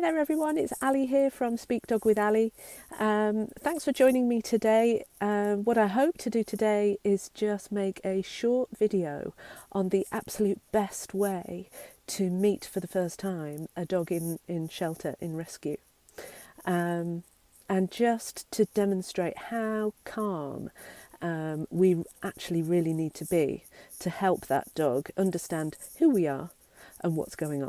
there everyone, it's Ali here from Speak Dog with Ali. Thanks for joining me today. What I hope to do today is just make a short video on the absolute best way to meet for the first time a dog in shelter, in rescue. And just to demonstrate how calm we actually really need to be to help that dog understand who we are and what's going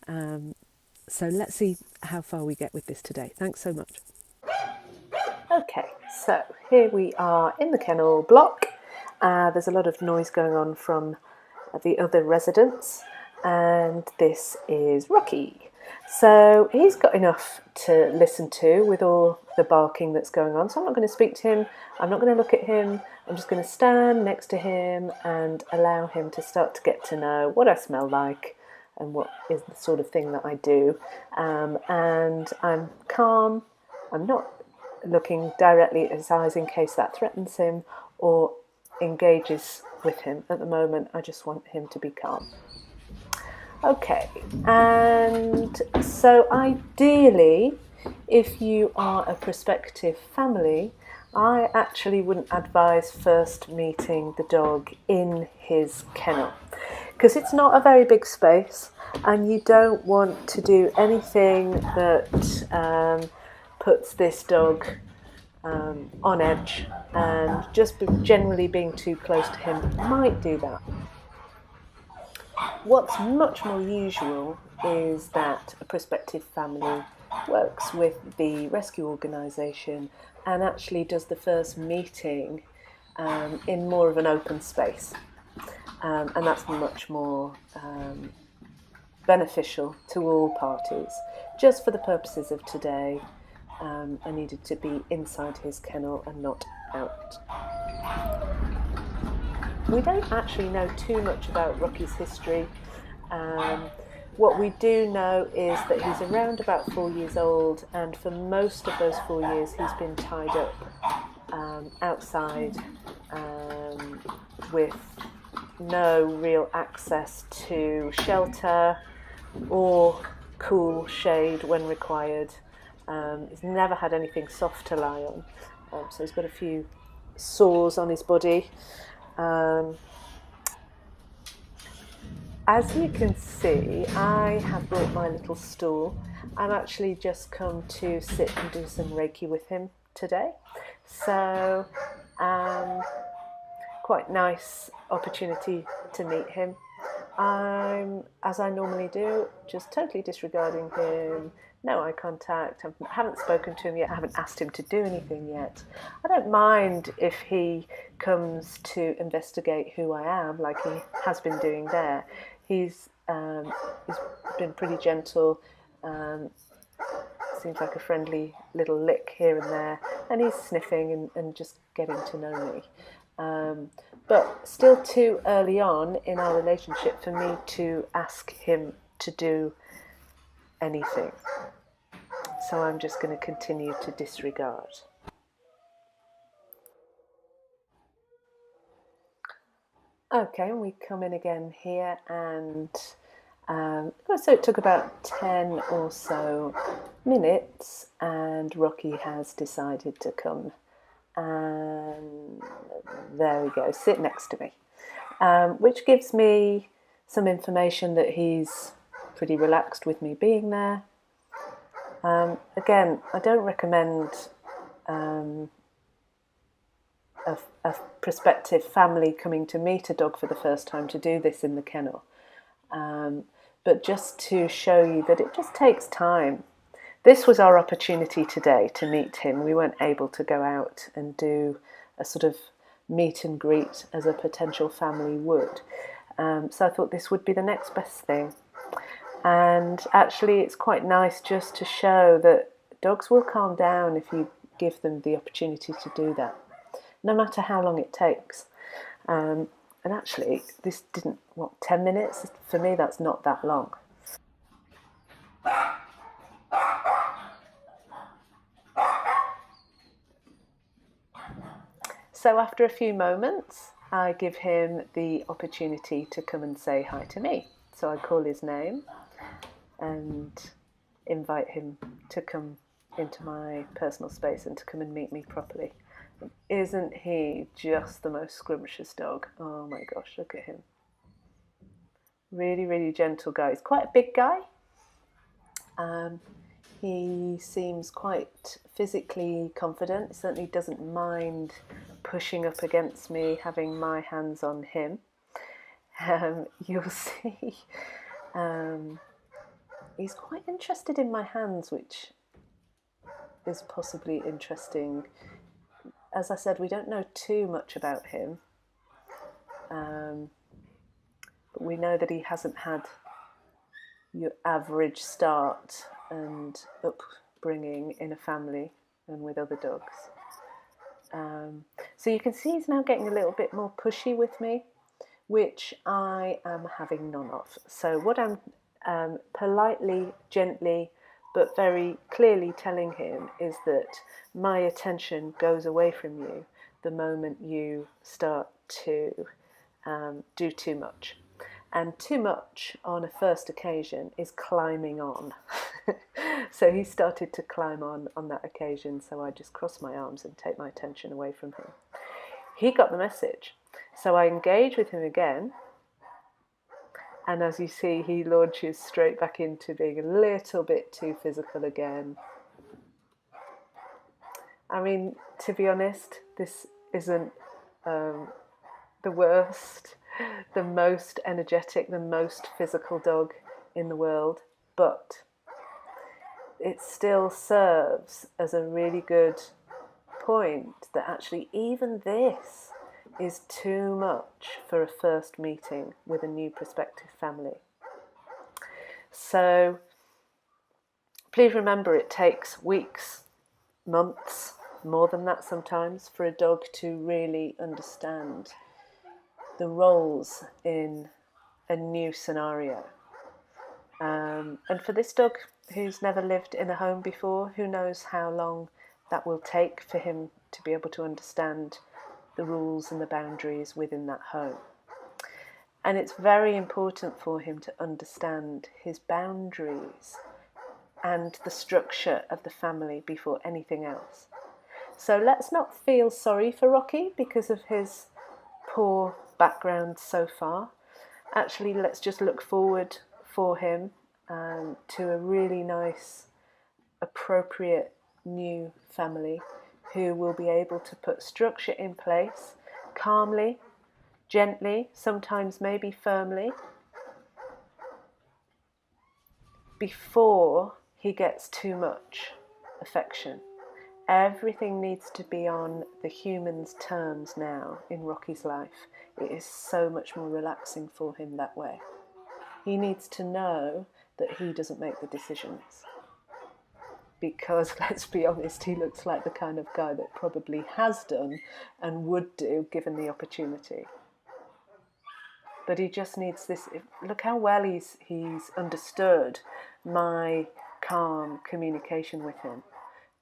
on. So let's see how far we get with this today. Thanks so much. Okay, so here we are in the kennel block. There's a lot of noise going on from the other residents, and this is Rocky. So he's got enough to listen to with all the barking that's going on, so I'm not going to speak to him, I'm not going to look at him, I'm just going to stand next to him and allow him to start to get to know what I smell like and what is the sort of thing that I do. And I'm calm, I'm not looking directly at his eyes in case that threatens him or engages with him. At the moment, I just want him to be calm. Okay, and so ideally, if you are a prospective family, I actually wouldn't advise first meeting the dog in his kennel, because it's not a very big space and you don't want to do anything that puts this dog on edge, and just generally being too close to him might do that. What's much more usual is that a prospective family works with the rescue organisation and actually does the first meeting in more of an open space. And that's much more beneficial to all parties. Just for the purposes of today, I needed to be inside his kennel and not out. We don't actually know too much about Rocky's history. What we do know is that he's around about 4 years old, and for most of those 4 years he's been tied up outside with no real access to shelter or cool shade when required. He's never had anything soft to lie on, so he's got a few sores on his body. As you can see, I have brought my little stool. I've actually just come to sit and do some Reiki with him today. So, quite nice opportunity to meet him. I'm, as I normally do, just totally disregarding him, no eye contact, I haven't spoken to him yet, I haven't asked him to do anything yet. I don't mind if he comes to investigate who I am, like he has been doing there. He's been pretty gentle, seems like a friendly little lick here and there, and he's sniffing and just getting to know me. But still too early on in our relationship for me to ask him to do anything. So I'm just going to continue to disregard. Okay, we come in again here, and so it took about 10 or so minutes, and Rocky has decided to come. And there we go, sit next to me, which gives me some information that he's pretty relaxed with me being there. Again, I don't recommend a prospective family coming to meet a dog for the first time to do this in the kennel, but just to show you that it just takes time. This was our opportunity today to meet him. We weren't able to go out and do a sort of meet and greet as a potential family would. So I thought this would be the next best thing. And actually it's quite nice just to show that dogs will calm down if you give them the opportunity to do that, no matter how long it takes. And actually this didn't, 10 minutes? For me that's not that long. So after a few moments, I give him the opportunity to come and say hi to me. So I call his name, and invite him to come into my personal space and to come and meet me properly. Isn't he just the most scrumptious dog? Oh my gosh, look at him. Really, really gentle guy. He's quite a big guy. He seems quite physically confident. He certainly doesn't mind pushing up against me, having my hands on him. You'll see he's quite interested in my hands, which is possibly interesting. As I said, we don't know too much about him, but we know that he hasn't had your average start and upbringing in a family and with other dogs. So you can see he's now getting a little bit more pushy with me, which I am having none of. So what I'm politely, gently, but very clearly telling him is that my attention goes away from you the moment you start to do too much. And too much on a first occasion is climbing on. So he started to climb on that occasion, so I just cross my arms and take my attention away from him. He got the message. So I engage with him again, and as you see, he launches straight back into being a little bit too physical again. I mean, to be honest, this isn't the worst, the most energetic, the most physical dog in the world, but it still serves as a really good point that actually even this is too much for a first meeting with a new prospective family. So please remember, it takes weeks, months, more than that sometimes, for a dog to really understand the roles in a new scenario. And for this dog who's never lived in a home before, who knows how long that will take for him to be able to understand the rules and the boundaries within that home. And it's very important for him to understand his boundaries and the structure of the family before anything else. So let's not feel sorry for Rocky because of his poor background so far. Actually, let's just look forward for him to a really nice, appropriate new family who will be able to put structure in place calmly, gently, sometimes maybe firmly, before he gets too much affection. Everything needs to be on the human's terms now in Rocky's life. It is so much more relaxing for him that way. He needs to know that he doesn't make the decisions. Because, let's be honest, he looks like the kind of guy that probably has done and would do given the opportunity. But he just needs this. Look how well he's understood my calm communication with him,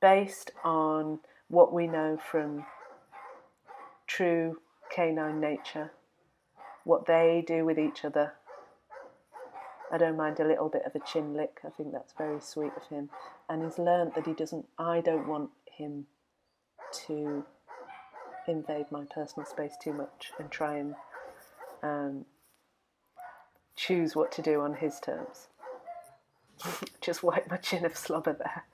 based on what we know from true canine nature, what they do with each other. I don't mind a little bit of a chin lick. I think that's very sweet of him. And he's learnt that I don't want him to invade my personal space too much and try and choose what to do on his terms. Just wipe my chin of slobber there.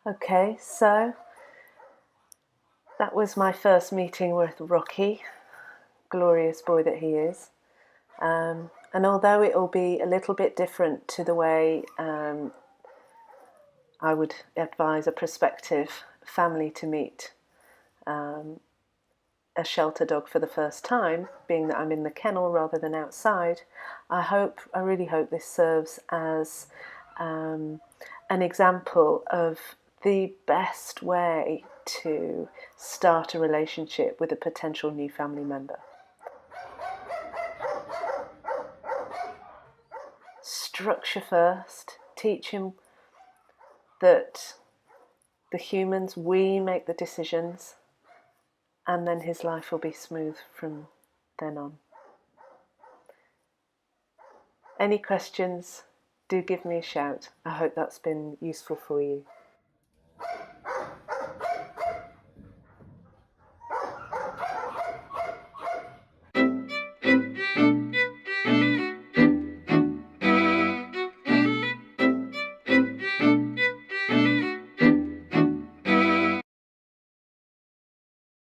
Okay, so that was my first meeting with Rocky, glorious boy that he is. And although it will be a little bit different to the way I would advise a prospective family to meet a shelter dog for the first time, being that I'm in the kennel rather than outside, I really hope this serves as an example of the best way to start a relationship with a potential new family member. Structure first, teach him that the humans, we make the decisions. and then his life will be smooth from then on. Any questions, do give me a shout. I hope that's been useful for you.